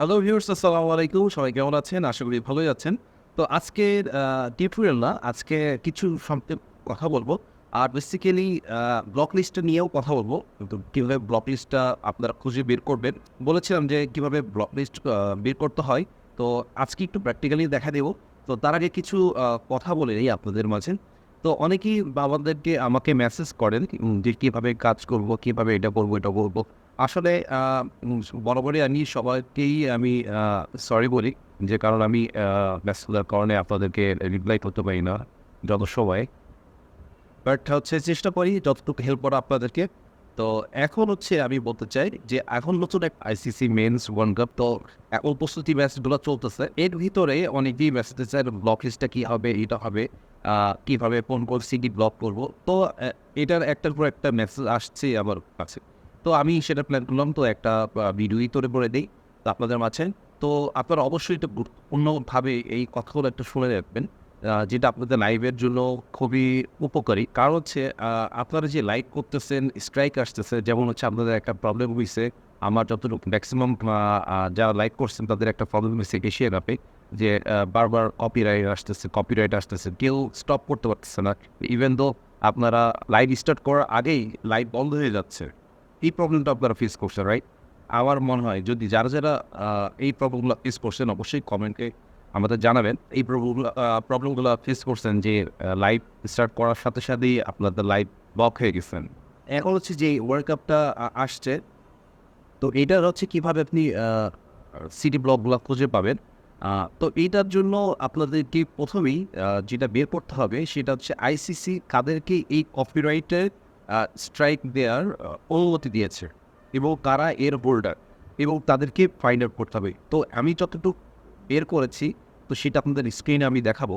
Hello viewers, আসসালামু আলাইকুম। সবাই কেমন আছেন? আশা করি ভালোই আছেন। তো আজকের টিউটোরিয়াল না, আজকে কিছু কথা বলবো। আর বেসিক্যালি ব্লক লিস্টটা নিয়েও কথা বলবো। কিন্তু কীভাবে ব্লক লিস্টটা আপনারা খুঁজে বের করবেন। বলেছিলাম যে কীভাবে ব্লক লিস্ট বের করতে হয়। তো আজকে একটু প্র্যাকটিক্যালি দেখা দেব। তো তার আগে কিছু কথা বলে নেই আপনাদের মাঝে। তো অনেকেই আমাকে মেসেজ করেন যে কীভাবে কাজ করব, কীভাবে এটা করব, এটা করব। আসলে বরাবরই আমি সবাইকেই সরি বলি। যে কারণ আমি ব্যস্ততার কারণে আপনাদেরকে রিপ্লাই করতে পারি না যথাসময়ে। বাট হচ্ছে চেষ্টা করি যতটুকু হেল্প করা আপনাদেরকে। তো এখন হচ্ছে আমি বলতে চাই যে এখন নতুন এক আইসিসি মেন্স ওয়ার্ল্ড কাপ। তো এখন প্রস্তুতি ম্যাচগুলো চলতেছে। এর ভিতরে অনেকেই মেসেজ চায় ব্লক লিস্টটা কী হবে, এটা হবে, কীভাবে কোন সিটি ব্লক করব। তো এটার একটার পর একটা মেসেজ আসছে আমার কাছে। তো আমি সেটা প্ল্যান করলাম, তো একটা ভিডিওই তৈরি করে দেই তো আপনাদের মাঝে। তো আপনারা অবশ্যই এটা গুরুত্বপূর্ণভাবে এই কথাগুলো একটু শুনে রাখবেন। যেটা আপনাদের লাইভের জন্য খুবই উপকারী। কারণ হচ্ছে আপনারা যে লাইভ করতেছেন, স্ট্রাইক আসতেছে, যেমন হচ্ছে আপনাদের একটা প্রবলেম হইছে। আমার যতটুকু ম্যাক্সিমাম যারা লাইভ করছেন তাদের একটা প্রবলেম হইছে এশিয়ান অ্যাপে যে বারবার কপিরাইট আসতেছে। কেউ স্টপ করতে পারতেছে না। ইভেন দো আপনারা লাইভ স্টার্ট করার আগেই লাইভ বন্ধ হয়ে যাচ্ছে। এই প্রবলেমটা আপনারা ফেস করছেন, রাইট? আমার মনে হয় যদি যারা এই প্রবলেমগুলো ফেস করছেন অবশ্যই কমেন্টে আমাদের জানাবেন। এই প্রবলেমগুলো ফেস করছেন যে লাইভ স্টার্ট করার সাথে সাথেই আপনাদের লাইভ ব্লক হয়ে গেছেন। এখন হচ্ছে যে ওয়ার্ল্ড কাপটা আসছে, তো এইটার হচ্ছে কীভাবে আপনি সিটি ব্লকগুলো খুঁজে পাবেন। তো এইটার জন্য আপনাদেরকে প্রথমেই যেটা বের করতে হবে সেটা হচ্ছে আইসিসি কাদেরকে এই কপিরাইটের স্ট্রাইক দেওয়ার অনুমতি দিয়েছে এবং কারা এর হোল্ডার এবং তাদেরকে ফাইন্ড আউট করতে হবে। তো আমি যতটুকু বের করেছি তো সেটা আপনাদের স্ক্রিনে আমি দেখাবো।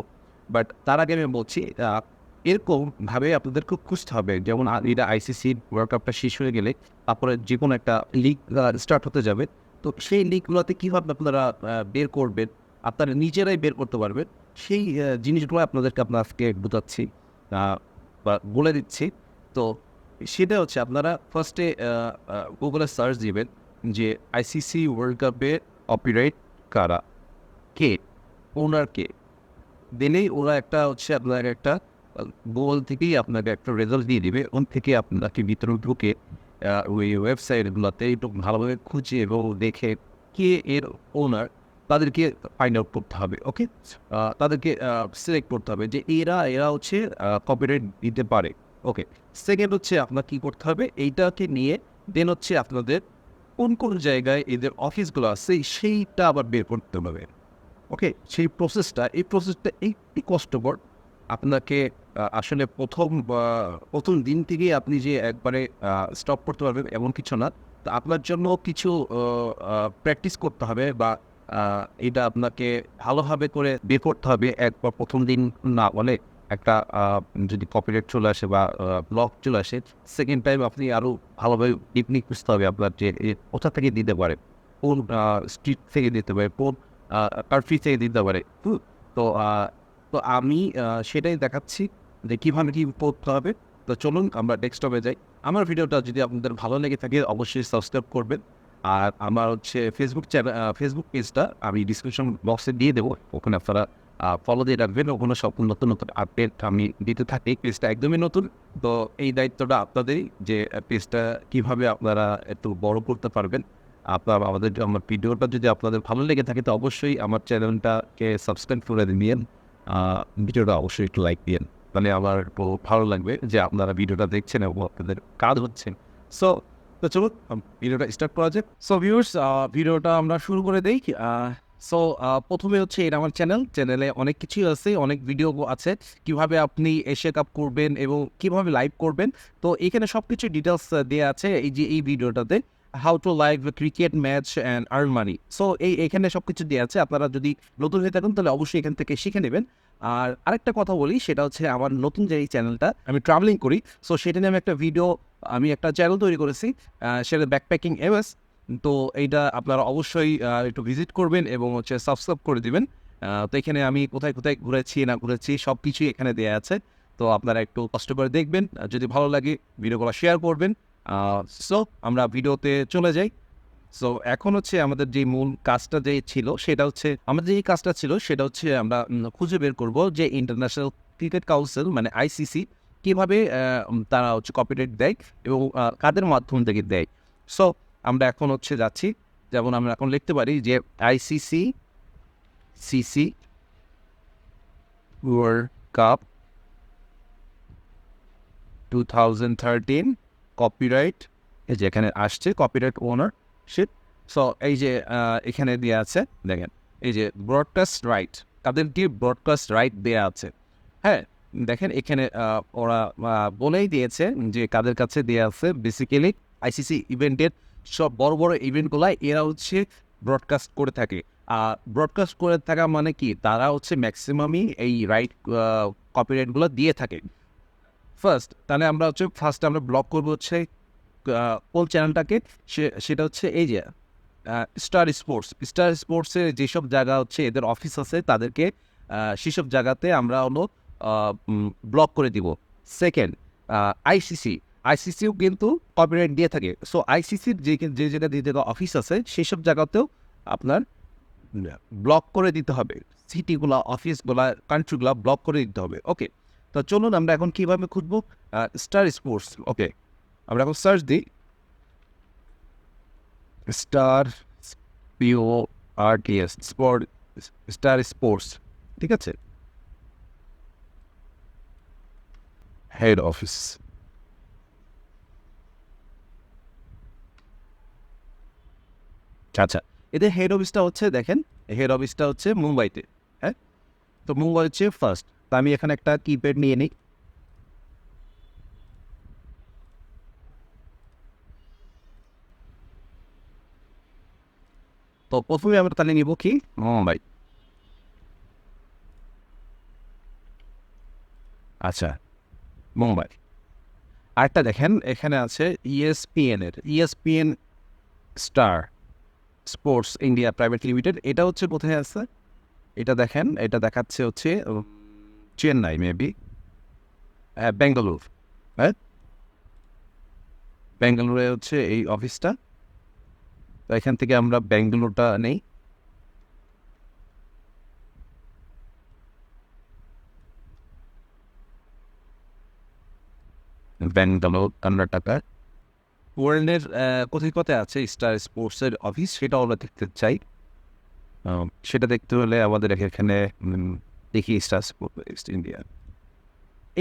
বাট তার আগে আমি বলছি এরকমভাবে আপনাদেরকে খুঁজতে হবে। যেমন এটা আইসিসি ওয়ার্ল্ড কাপটা শেষ হয়ে গেলে তারপরে যে কোনো একটা লিগ স্টার্ট হতে যাবে। তো সেই লিগগুলোতে কীভাবে আপনারা বের করবেন, আপনারা নিজেরাই বের করতে পারবেন। সেই জিনিসগুলো আপনাদেরকে আজকে বোঝাচ্ছি বা বলে দিচ্ছি। তো সেটা হচ্ছে আপনারা ফার্স্টে গুগলে সার্চ দিবেন যে আইসিসি ওয়ার্ল্ড কাপের কপিরাইট কারা, কে, ওনার কে। দিলেই ওরা একটা হচ্ছে আপনার একটা গুগল থেকেই আপনাকে একটা রেজাল্ট দিয়ে দিবে। ওখান থেকে আপনাকে ভিতরে ঢুকে ওই ওয়েবসাইটগুলোতে একটু ভালোভাবে খুঁজে এবং দেখে কে এর ওনার তাদেরকে ফাইন্ড আউট করতে হবে। ওকে? তাদেরকে সিলেক্ট করতে হবে যে এরা হচ্ছে কপিরাইট দিতে পারে। ওকে। সেকেন্ড হচ্ছে আপনার কী করতে হবে, এইটাকে নিয়ে দেন হচ্ছে আপনাদের কোন জায়গায় এদের অফিসগুলো আছে সেইটা আবার বের করতে হবে। ওকে? এই প্রসেসটা একটু কষ্টকর। আপনাকে আসলে প্রথম দিন থেকেই আপনি যে একবারে স্টপ করতে পারবেন এমন কিছু না। তো আপনার জন্য কিছু অ আ প্র্যাকটিস করতে হবে বা আ এটা আপনাকে ভালোভাবে করে বের করতে হবে। একবার ১ম দিন না বলে একটা যদি কপিরাইট চলে আসে বা ব্লক চলে আসে, সেকেন্ড টাইম আপনি আরও ভালোভাবে ডিপলি খুঁজতে হবে আপনার যে কোথা থেকে দিতে পারে। কোন স্ট্রিট থেকে দিতে পারে, কোন কান্ট্রি থেকে দিতে পারে। তো তো আমি সেটাই দেখাচ্ছি যে কীভাবে কী করতে হবে। তো চলুন আমরা ডেস্কটপে যাই। আমার ভিডিওটা যদি আপনাদের ভালো লেগে থাকে অবশ্যই সাবস্ক্রাইব করবেন। আর আমার হচ্ছে ফেসবুক পেজটা আমি ডিসক্রিপশন বক্সে দিয়ে দেবো। ওখানে আপনারা ফলো দিয়ে রাখবেন। ওখানে সব নতুন আপডেট আমি দিতে থাকি। পেজটা একদমই নতুন। তো এই দায়িত্বটা আপনাদেরই যে পেজটা কীভাবে আপনারা একটু বড় করতে পারবেন। আমার ভিডিওটা যদি আপনাদের ভালো লেগে থাকে তো অবশ্যই আমার চ্যানেলটাকে সাবস্ক্রাইব করে দিবেন। আ ভিডিওটা অবশ্যই একটু লাইক দিয়েন। মানে আমার খুব ভালো লাগবে যে আপনারা ভিডিওটা দেখছেন এবং আপনাদের কাজ হচ্ছে। সো চলুন ভিডিওটা স্টার্ট করা যাক। সো ভিউয়ার্স, ভিডিওটা আমরা শুরু করে দেই। প্রথমে হচ্ছে এটা আমার চ্যানেলে অনেক কিছুই আছে, অনেক ভিডিও আছে। কিভাবে আপনি এশিয়া কাপ করবেন এবং কিভাবে লাইভ করবেন। তো এখানে সবকিছু ডিটেইলস দেয়া আছে এই ভিডিওটাতে। How to live cricket match and earn money. So এখানে সবকিছু দেয়া আছে। আপনারা যদি নতুন হয়ে থাকেন তাহলে অবশ্যই এখান থেকে শিখে নেবেন। আর আরেকটা কথা বলি সেটা হচ্ছে আমার নতুন যে এই চ্যানেলটা আমি ট্রাভেলিং করি। সো সেটা নিয়ে আমি একটা চ্যানেল তৈরি করেছি। সেটা ব্যাকপ্যাকিং এমএস। তো এইটা আপনারা অবশ্যই একটু ভিজিট করবেন এবং হচ্ছে সাবস্ক্রাইব করে দিবেন। তো এখানে আমি কোথায় ঘুরেছি না ঘুরেছি সবকিছুই এখানে দেয়া আছে। তো আপনারা একটু কষ্ট করে দেখবেন। যদি ভালো লাগে ভিডিওগুলো শেয়ার করবেন। সো আমরা ভিডিওতে চলে যাই। সো এখন হচ্ছে আমাদের যে মূল কাজটা যে ছিল সেটা হচ্ছে আমাদের যে কাজটা ছিল সেটা হচ্ছে আমরা খুঁজে বের করব যে ইন্টারন্যাশনাল ক্রিকেট কাউন্সিল মানে আইসিসি কীভাবে তারা হচ্ছে কপিরাইট দেয় এবং কাদের মাধ্যম থেকে দেয়। সো আমরা এখন হচ্ছে যাচ্ছি, যেমন আমরা এখন লিখতে পারি যে ICC CC world cup 2013 copyright, এই যে এখানে আসছে কপিরাইট ওনারশিপ। সো এই যে এখানে দেওয়া আছে দেখেন, এই যে ব্রডকাস্ট রাইট, তাদেরকে ব্রডকাস্ট রাইট দেওয়া আছে। হ্যাঁ, দেখেন এখানে ওরা বলেই দিয়েছে যে কাদের কাছে দেওয়া আছে। বেসিক্যালি আইসিসি ইভেন্টের সব বড় বড় ইভেন্টগুলো এরা হচ্ছে ব্রডকাস্ট করে থাকে। আর ব্রডকাস্ট করে থাকা মানে কি, তারা হচ্ছে ম্যাক্সিমামই এই রাইট কপিরাইটগুলো দিয়ে থাকে। তাহলে আমরা হচ্ছে ফার্স্ট আমরা ব্লক করবো হচ্ছে কোন চ্যানেলটাকে, সেটা হচ্ছে এই যে স্টার স্পোর্টসের যেসব জায়গা হচ্ছে এদের অফিস আছে তাদেরকে সেসব জায়গাতে আমরা হলো ব্লক করে দিব। সেকেন্ড, আইসিসিও কিন্তু কপিরাইট দিয়ে থাকে। সো আইসিসির যে জায়গা যে জায়গা অফিস আছে সেই সব জায়গাতেও আপনার ব্লক করে দিতে হবে। সিটিগুলা, অফিসগুলা, কান্ট্রিগুলা ব্লক করে দিতে হবে। ওকে, তো চলুন আমরা এখন কীভাবে খুঁজবো স্টার স্পোর্টস। ওকে, আমরা এখন সার্চ দিই star PORTS sport, star sports, ঠিক আছে, হেড অফিস। আচ্ছা, এদের হেড অফিসটা হচ্ছে দেখেন, হেড অফিসটা হচ্ছে মুম্বাইতে। হ্যাঁ, তো মুম্বাই হচ্ছে ফার্স্ট। তো আমি এখানে একটা কিপ্যাড নিয়ে নিই। তো প্রথমে আমরা তাহলে নিব কি, মুম্বাই। আচ্ছা, মুম্বাই। আরেকটা দেখেন এখানে আছে ESPN star sports India private limited. এটা হচ্ছে কোথায় আছে, এটা দেখেন, এটা দেখাচ্ছে হচ্ছে চেন্নাই মেবি, বেঙ্গালুর। হ্যাঁ, বেঙ্গালুরে হচ্ছে এই অফিসটা। তো এখান থেকে আমরা বেঙ্গালুরটা নেই। বেঙ্গালোর কর্ণাটকা। ওয়ার্ল্ডের কোথায় কোথায় আছে স্টার স্পোর্টসের অফিস সেটাও আমরা দেখতে চাই। সেটা দেখতে হলে আমাদের এখানে দেখি স্টার স্পোর্টস ইন্ডিয়া।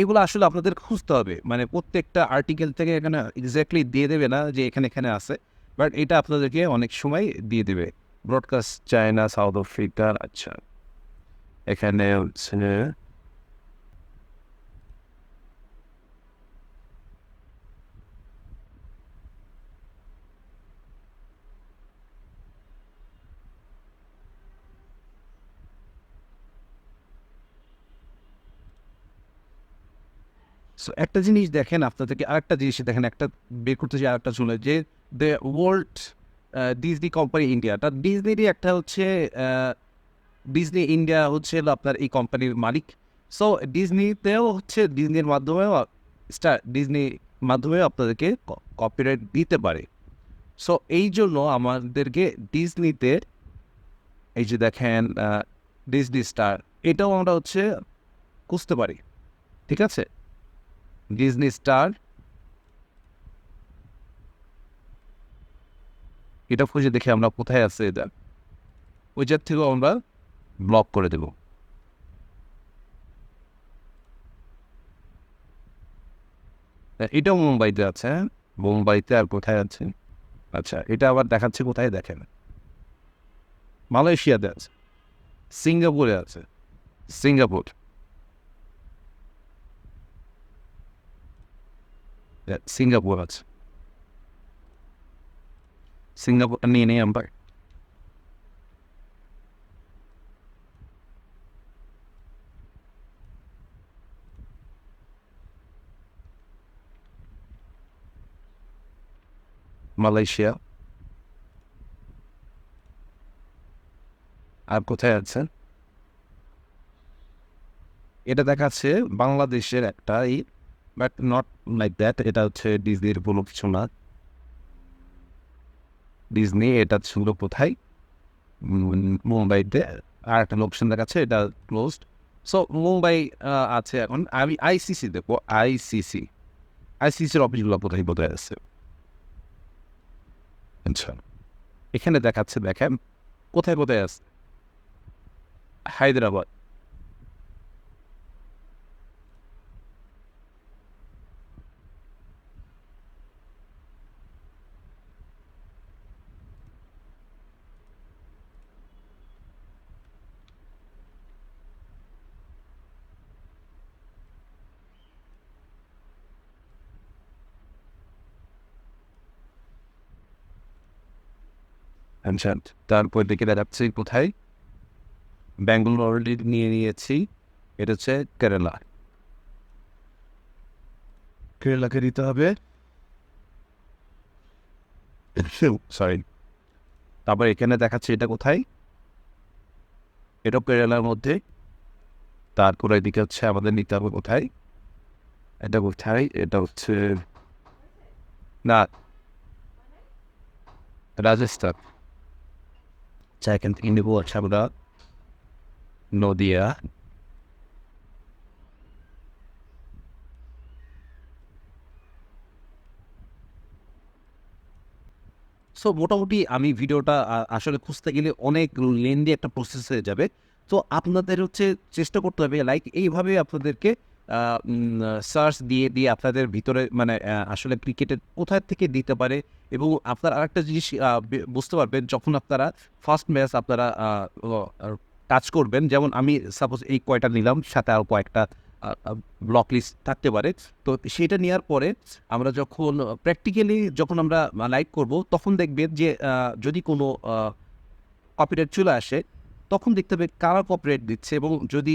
এগুলো আসলে আপনাদের খুঁজতে হবে, মানে প্রত্যেকটা আর্টিকেল থেকে এখানে এক্স্যাক্টলি দিয়ে দেবে না যে এখানে এখানে আছে, বাট এটা আপনাদেরকে অনেক সময় দিয়ে দেবে। Broadcast China, south Africa. আচ্ছা, এখানে হচ্ছে সো একটা জিনিস দেখেন, আপনাদেরকে আরেকটা জিনিস দেখেন, একটা বের করতে চাই আরেকটা শুনে যে দ্য ওয়ার্ল্ড ডিজনি কোম্পানি ইন্ডিয়াটা, ডিজনিরই একটা হচ্ছে ডিজনি ইন্ডিয়া হচ্ছে হলো আপনার এই কোম্পানির মালিক। সো ডিজনিতেও হচ্ছে ডিজনির মাধ্যমেও ডিজনি মাধ্যমেও আপনাদেরকে কপিরাইট দিতে পারে। সো এই জন্য আমাদেরকে ডিজনিতে এই যে দেখেন ডিজনি স্টার, এটাও আমরা হচ্ছে খুঁজতে পারি। ঠিক আছে, ডিজনি স্টার, এটা খুঁজে দেখে আমরা কোথায় আছে এটা, ওই জায়গা থেকেও আমরা ব্লক করে দেব। এটাও মুম্বাইতে আছে। হ্যাঁ, মুম্বাইতে আর কোথায় আছে, আচ্ছা এটা আবার দেখাচ্ছে কোথায় দেখেন, মালয়েশিয়াতে আছে, সিঙ্গাপুরে আছে, সিঙ্গাপুর, সিঙ্গাপুর আছে, সিঙ্গাপুরটা নিয়ে নেই আমরা। মালয়েশিয়া আর কোথায় আছে, এটা দেখাচ্ছে বাংলাদেশের একটা বাট নট লাইক দ্যাট, এটা হচ্ছে ডিজনির কোনো কিছু না। ডিজনি এটা ছিল কোথায়? মুম্বাইতে। আর একটা লোকেশন দেখাচ্ছে এটা ক্লোজড। সো মুম্বাই আছে এখন। আমি আইসিসি দেখবো। আইসিসির অফিসগুলো কোথায় বোধহয় আছে। আচ্ছা, এখানে দেখাচ্ছে, দেখেন কোথায় কোথায় আছে। হায়দ্রাবাদ। আচ্ছা, তারপর দিকে দেখাচ্ছে কোথায়? ব্যাঙ্গালোর অলরেডি নিয়ে নিয়েছি। এটা হচ্ছে কেরালা। কেরালাকে দিতে হবে। সরি। তারপর এখানে দেখাচ্ছে এটা কোথায়? এটাও কেরালার মধ্যে। তারপরে এদিকে হচ্ছে আমাদের নিতে হবে কোথায়? এটা কোথায়? এটা হচ্ছে না, রাজস্থান। আচ্ছা, এখান থেকে নেবো হচ্ছে আমরা নদিয়া। সো মোটামুটি আমি ভিডিওটা আসলে খুঁজতে গেলে অনেক লেন্দি একটা প্রসেস হয়ে যাবে। তো আপনাদের হচ্ছে চেষ্টা করতে হবে লাইক এইভাবে আপনাদেরকে সার্চ দিয়ে দিয়ে আপনাদের ভিতরে মানে আসলে ক্রিকেটের কোথায় থেকে দিতে পারে। এবং আপনার আরেকটা জিনিস বুঝতে পারবেন যখন আপনারা ফার্স্ট ম্যাচ আপনারা টাচ করবেন, যেমন আমি সাপোজ এই কয়টা নিলাম, সাথে আরও কয়েকটা ব্লক লিস্ট থাকতে পারে। তো সেটা নেওয়ার পরে আমরা যখন প্র্যাকটিক্যালি যখন আমরা লাইভ করব, তখন দেখবেন যে যদি কোনো কপিরাইট চলে আসে, তখন দেখতে হবে কারা কপিরাইট দিচ্ছে। এবং যদি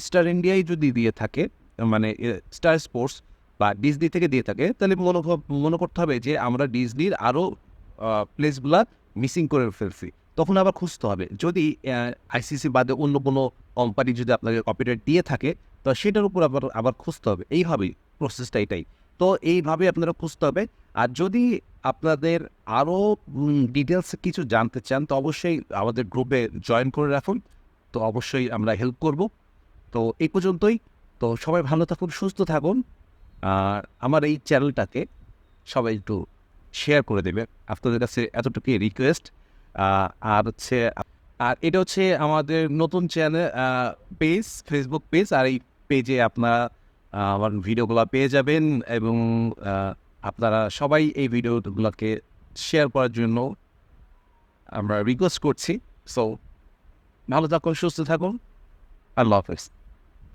স্টার ইন্ডিয়াই যদি দিয়ে থাকে, মানে স্টার স্পোর্টস বা ডিজনি থেকে দিয়ে থাকে, তাহলে মনে করতে হবে যে আমরা ডিজনির আরও প্লেসগুলা মিসিং করে ফেলছি। তখন আবার খুঁজতে হবে। যদি আইসিসি বাদে অন্য কোনো কোম্পানি যদি আপনাকে কপিরাইট দিয়ে থাকে, তো সেটার উপর আবার আবার খুঁজতে হবে। এইভাবেই প্রসেসটা এটাই। তো এইভাবে আপনারা খুঁজতে হবে। আর যদি আপনাদের আরও ডিটেলস কিছু জানতে চান, তো অবশ্যই আমাদের গ্রুপে জয়েন করে রাখুন। তো অবশ্যই আমরা হেল্প করব। তো এই পর্যন্তই। তো সবাই ভালো থাকুন, সুস্থ থাকুন। আর আমার এই চ্যানেলটাকে সবাই একটু শেয়ার করে দেবে। আপনাদের কাছে এতটুকুই রিকোয়েস্ট। আর হচ্ছে আর এটা হচ্ছে আমাদের নতুন চ্যানেল পেজ, ফেসবুক পেজ। আর এই পেজে আপনারা আমার ভিডিওগুলো পেয়ে যাবেন। এবং আপনারা সবাই এই ভিডিওগুলোকে শেয়ার করার জন্য আমরা রিকোয়েস্ট করছি। সো ভালো থাকুন, সুস্থ থাকুন। আল্লাহ হাফেজ।